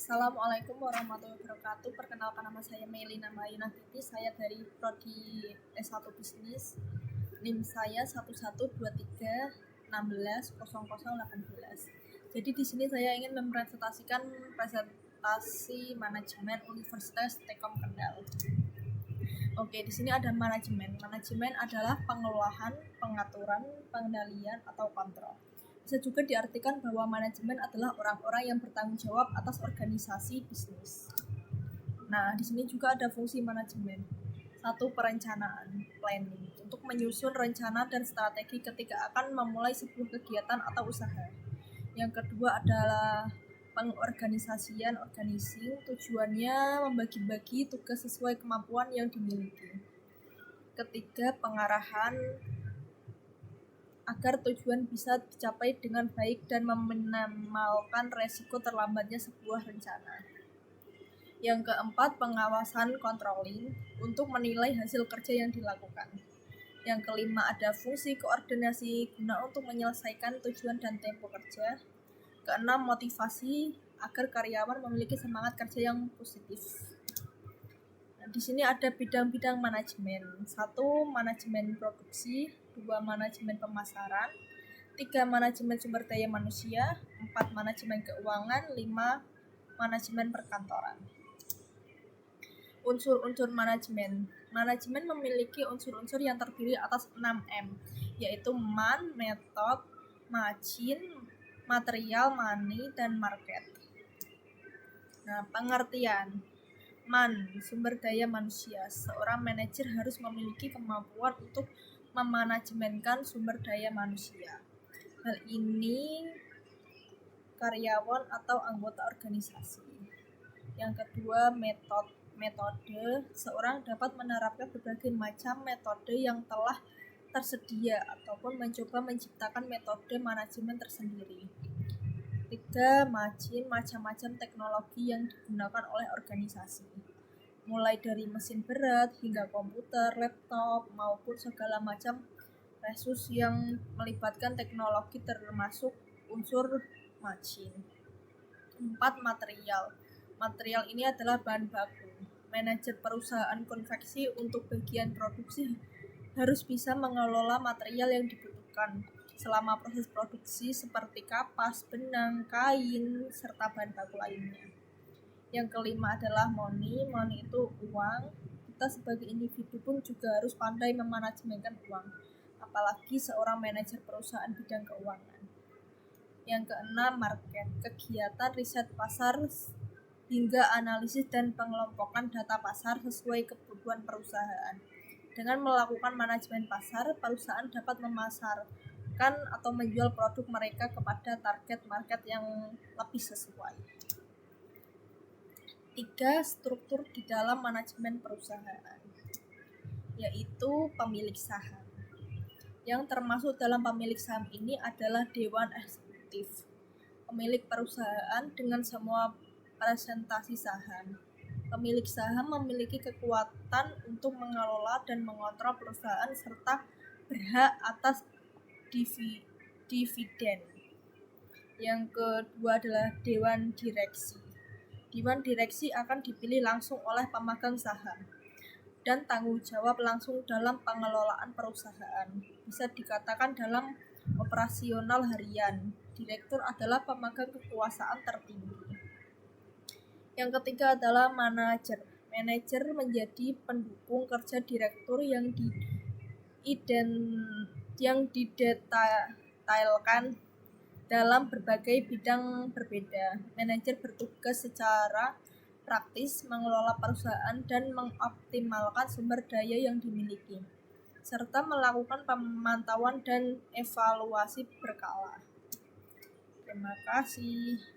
Assalamualaikum warahmatullahi wabarakatuh. Perkenalkan, nama saya Melina Mayunatiti. Saya dari Prodi S1 Bisnis. NIM saya 1123160018. Jadi di sini saya ingin mempresentasikan presentasi manajemen Universitas Telkom Kendal. Oke, di sini ada manajemen. Manajemen adalah pengelolaan, pengaturan, pengendalian atau kontrol. Bisa juga diartikan bahwa manajemen adalah orang-orang yang bertanggung jawab atas organisasi bisnis. Nah, di sini juga ada fungsi manajemen. 1. Perencanaan, planning, untuk menyusun rencana dan strategi ketika akan memulai sebuah kegiatan atau usaha. Yang kedua adalah pengorganisasian, organizing, tujuannya membagi-bagi tugas sesuai kemampuan yang dimiliki. Ketiga, pengarahan, agar tujuan bisa dicapai dengan baik dan meminimalkan resiko terlambatnya sebuah rencana. Yang keempat, pengawasan, controlling, untuk menilai hasil kerja yang dilakukan. Yang kelima, ada fungsi koordinasi guna untuk menyelesaikan tujuan dan tempo kerja. Keenam, motivasi, agar karyawan memiliki semangat kerja yang positif. Nah, di sini ada bidang-bidang manajemen. 1. Manajemen produksi, 2. Manajemen pemasaran, 3. Manajemen sumber daya manusia, 4. Manajemen keuangan, 5. Manajemen perkantoran. Unsur-unsur manajemen. Manajemen memiliki unsur-unsur yang terdiri atas 6M, yaitu man, method, margin, material, money, dan market. Nah, pengertian. Man, sumber daya manusia. Seorang manajer harus memiliki kemampuan untuk memanajemenkan sumber daya manusia. Hal ini karyawan atau anggota organisasi. Yang kedua, metode. Seorang dapat menerapkan berbagai macam metode yang telah tersedia ataupun mencoba menciptakan metode manajemen tersendiri. 3. Margin, macam-macam teknologi yang digunakan oleh organisasi, mulai dari mesin berat hingga komputer, laptop, maupun segala macam resource yang melibatkan teknologi termasuk unsur margin. 4. Material ini adalah bahan baku. Manajer perusahaan konveksi untuk bagian produksi harus bisa mengelola material yang dibutuhkan selama proses produksi seperti kapas, benang, kain, serta bahan baku lainnya. Yang kelima adalah money. Money itu uang. Kita sebagai individu pun juga harus pandai memanajemenkan uang, apalagi seorang manajer perusahaan bidang keuangan. Yang keenam, market. Kegiatan riset pasar hingga analisis dan pengelompokan data pasar sesuai kebutuhan perusahaan. Dengan melakukan manajemen pasar, perusahaan dapat memasarkan atau menjual produk mereka kepada target market yang lebih sesuai. 3. Struktur di dalam manajemen perusahaan, yaitu pemilik saham. Yang termasuk dalam pemilik saham ini adalah Dewan Eksekutif, pemilik perusahaan dengan semua presentasi saham. Pemilik saham memiliki kekuatan untuk mengelola dan mengontrol perusahaan serta berhak atas dividen. Yang kedua adalah Dewan Direksi. Dewan Direksi akan dipilih langsung oleh pemegang saham dan tanggung jawab langsung dalam pengelolaan perusahaan. Bisa dikatakan dalam operasional harian. Direktur adalah pemegang kekuasaan tertinggi. Yang ketiga adalah manajer. Manajer menjadi pendukung kerja direktur yang didetailkan dalam berbagai bidang berbeda. Manajer bertugas secara praktis mengelola perusahaan dan mengoptimalkan sumber daya yang dimiliki, serta melakukan pemantauan dan evaluasi berkala. Terima kasih.